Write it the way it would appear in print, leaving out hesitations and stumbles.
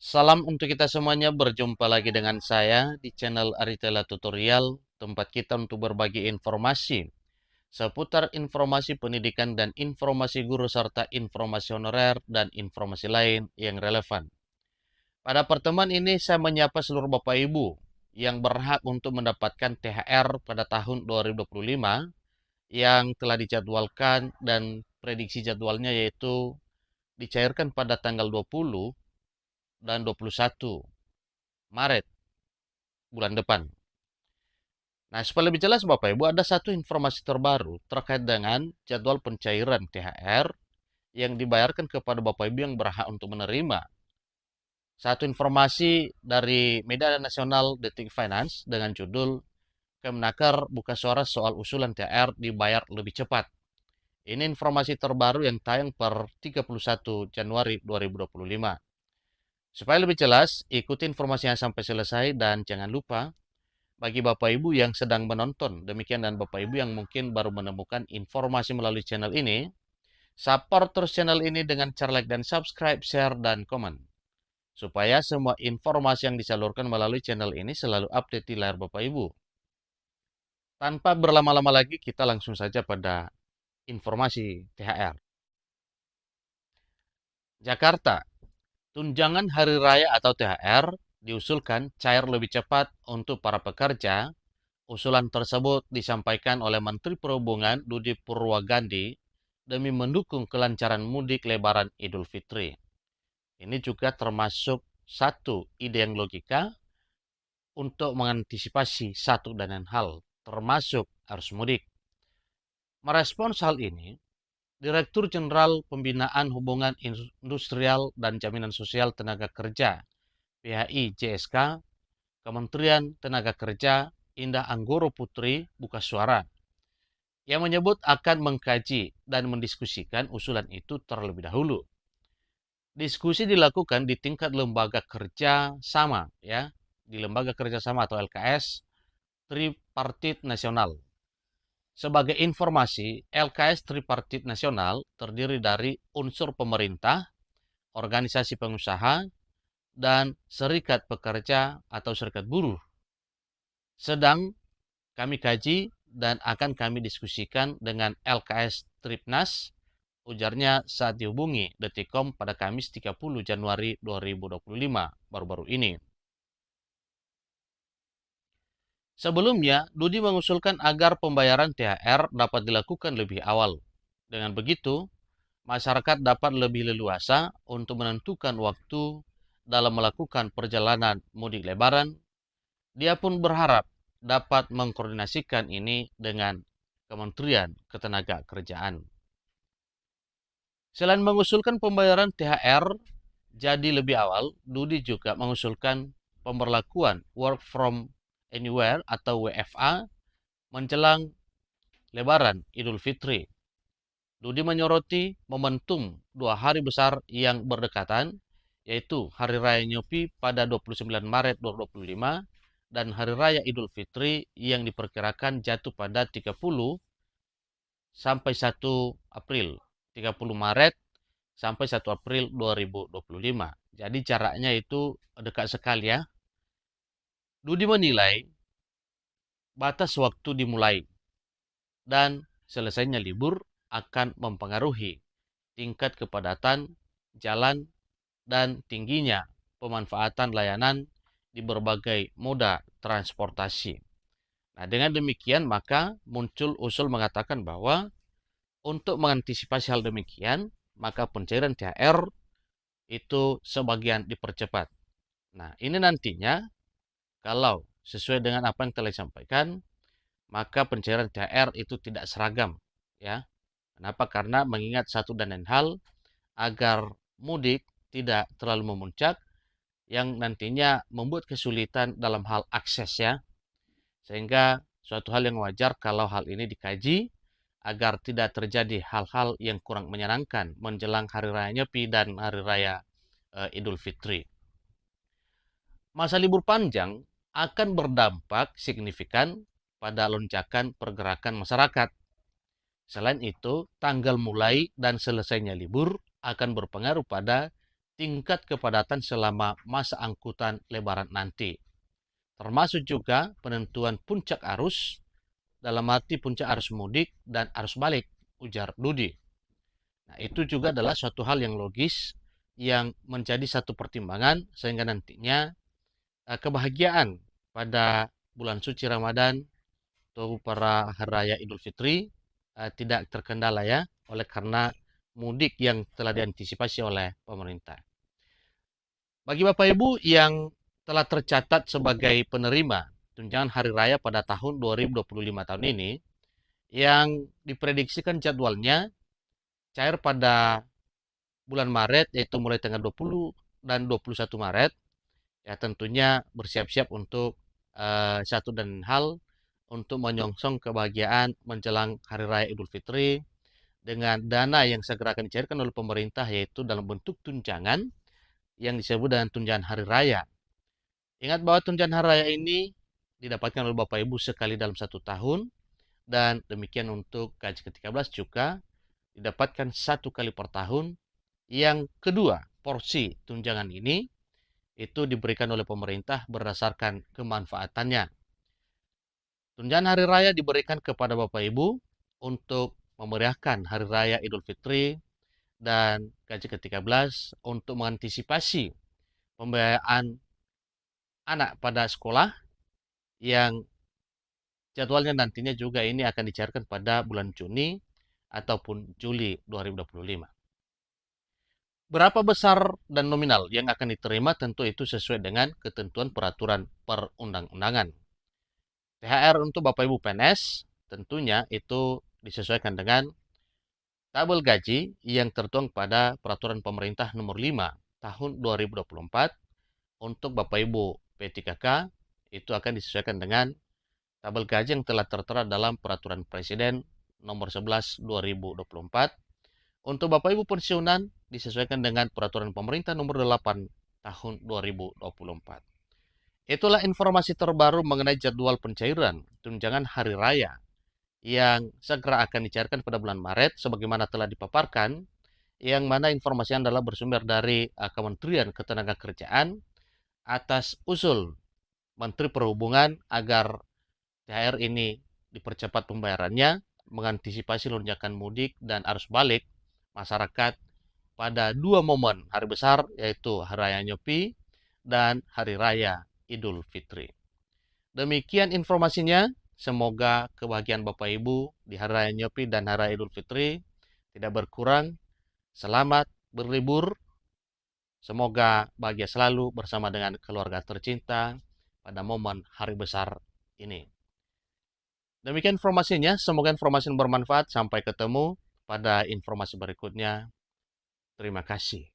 Salam untuk kita semuanya, berjumpa lagi dengan saya di channel Aritela Tutorial, tempat kita untuk berbagi informasi seputar informasi pendidikan dan informasi guru serta informasi honorer dan informasi lain yang relevan. Pada pertemuan ini saya menyapa seluruh Bapak Ibu yang berhak untuk mendapatkan THR pada tahun 2025 yang telah dijadwalkan dan prediksi jadwalnya yaitu dicairkan pada tanggal 20 dan 21 Maret bulan depan. Nah, supaya lebih jelas Bapak Ibu, ada satu informasi terbaru terkait dengan jadwal pencairan THR yang dibayarkan kepada Bapak Ibu yang berhak untuk menerima. Satu informasi dari media nasional Detik Finance dengan judul Kemenaker buka suara soal usulan THR dibayar lebih cepat. Ini informasi terbaru yang tayang per 31 Januari 2025. Supaya lebih jelas, ikuti informasinya sampai selesai dan jangan lupa bagi Bapak Ibu yang sedang menonton, demikian dan Bapak Ibu yang mungkin baru menemukan informasi melalui channel ini, support terus channel ini dengan cara like dan subscribe, share, dan komen. Supaya semua informasi yang disalurkan melalui channel ini selalu update di layar Bapak Ibu. Tanpa berlama-lama lagi, kita langsung saja pada informasi THR. Jakarta, tunjangan hari raya atau THR diusulkan cair lebih cepat untuk para pekerja. Usulan tersebut disampaikan oleh Menteri Perhubungan Budi Purwagandi demi mendukung kelancaran mudik Lebaran Idul Fitri. Ini juga termasuk satu ide yang logika untuk mengantisipasi satu dan lain hal, termasuk arus mudik. Merespons hal ini, Direktur Jenderal Pembinaan Hubungan Industrial dan Jaminan Sosial Tenaga Kerja PHI JSK, Kementerian Tenaga Kerja Indah Anggoro Putri buka suara yang menyebut akan mengkaji dan mendiskusikan usulan itu terlebih dahulu. Diskusi dilakukan di tingkat lembaga kerja sama, ya, di lembaga kerja sama atau LKS Tripartit Nasional. Sebagai informasi, LKS Tripartit Nasional terdiri dari unsur pemerintah, organisasi pengusaha, dan serikat pekerja atau serikat buruh. Sedang kami kaji dan akan kami diskusikan dengan LKS Tripnas, ujarnya saat dihubungi Detikcom pada Kamis 30 Januari 2025, baru-baru ini. Sebelumnya, Dudi mengusulkan agar pembayaran THR dapat dilakukan lebih awal. Dengan begitu, masyarakat dapat lebih leluasa untuk menentukan waktu dalam melakukan perjalanan mudik Lebaran. Dia pun berharap dapat mengkoordinasikan ini dengan Kementerian Ketenagakerjaan. Selain mengusulkan pembayaran THR jadi lebih awal, Dudi juga mengusulkan pemberlakuan Work from Anywhere atau WFA menjelang Lebaran Idul Fitri. Dudi menyoroti momentum dua hari besar yang berdekatan, yaitu Hari Raya Nyepi pada 29 Maret 2025 dan Hari Raya Idul Fitri yang diperkirakan jatuh pada 30 sampai 1 April. 30 Maret sampai 1 April 2025. Jadi jaraknya itu dekat sekali ya. Dudi menilai batas waktu dimulai dan selesainya libur akan mempengaruhi tingkat kepadatan jalan dan tingginya pemanfaatan layanan di berbagai moda transportasi. Nah, dengan demikian maka muncul usul mengatakan bahwa untuk mengantisipasi hal demikian, maka pencairan THR itu sebagian dipercepat. Nah, ini nantinya kalau sesuai dengan apa yang telah disampaikan, maka pencairan THR itu tidak seragam, ya. Kenapa? Karena mengingat satu dan lain hal agar mudik tidak terlalu memuncak yang nantinya membuat kesulitan dalam hal akses ya. Sehingga suatu hal yang wajar kalau hal ini dikaji agar tidak terjadi hal-hal yang kurang menyenangkan menjelang Hari Raya Nyepi dan Hari Raya Idul Fitri. Masa libur panjang akan berdampak signifikan pada lonjakan pergerakan masyarakat. Selain itu, tanggal mulai dan selesainya libur akan berpengaruh pada tingkat kepadatan selama masa angkutan lebaran nanti. Termasuk juga penentuan puncak arus, dalam arti puncak arus mudik dan arus balik, ujar Dudi. Nah, itu juga adalah suatu hal yang logis yang menjadi satu pertimbangan sehingga nantinya kebahagiaan pada bulan suci Ramadan atau para hari raya Idul Fitri tidak terkendala ya, oleh karena mudik yang telah diantisipasi oleh pemerintah. Bagi Bapak Ibu yang telah tercatat sebagai penerima tunjangan hari raya pada tahun 2025 tahun ini, yang diprediksikan jadwalnya cair pada bulan Maret, yaitu mulai tanggal 20 dan 21 Maret, ya tentunya bersiap-siap untuk satu dan hal untuk menyongsong kebahagiaan menjelang Hari Raya Idul Fitri dengan dana yang segera akan dicairkan oleh pemerintah, yaitu dalam bentuk tunjangan yang disebut dengan tunjangan Hari Raya. Ingat bahwa tunjangan Hari Raya ini didapatkan oleh Bapak Ibu sekali dalam 1 tahun, dan demikian untuk gaji ke-13 juga didapatkan 1 kali per tahun. Yang kedua, porsi tunjangan ini itu diberikan oleh pemerintah berdasarkan kemanfaatannya. Tunjangan hari raya diberikan kepada Bapak Ibu untuk memeriahkan hari raya Idul Fitri dan gaji ke-13 untuk mengantisipasi pembiayaan anak pada sekolah yang jadwalnya nantinya juga ini akan dicairkan pada bulan Juni ataupun Juli 2025. Berapa besar dan nominal yang akan diterima tentu itu sesuai dengan ketentuan peraturan perundang-undangan. THR untuk Bapak Ibu PNS tentunya itu disesuaikan dengan tabel gaji yang tertuang pada peraturan pemerintah nomor 5 tahun 2024. Untuk Bapak Ibu P3K itu akan disesuaikan dengan tabel gaji yang telah tertera dalam peraturan presiden nomor 11 2024. Untuk Bapak Ibu pensiunan disesuaikan dengan peraturan pemerintah nomor 8 tahun 2024. Itulah informasi terbaru mengenai jadwal pencairan tunjangan hari raya yang segera akan dicairkan pada bulan Maret sebagaimana telah dipaparkan, yang mana informasi adalah bersumber dari Kementerian Ketenagakerjaan atas usul Menteri Perhubungan agar THR ini dipercepat pembayarannya mengantisipasi lonjakan mudik dan arus balik masyarakat pada 2 momen hari besar, yaitu Hari Raya Nyepi dan Hari Raya Idul Fitri. Demikian informasinya. Semoga kebahagiaan Bapak Ibu di Hari Raya Nyepi dan Hari Raya Idul Fitri tidak berkurang. Selamat berlibur. Semoga bahagia selalu bersama dengan keluarga tercinta pada momen hari besar ini. Demikian informasinya. Semoga informasi bermanfaat. Sampai ketemu pada informasi berikutnya. Terima kasih.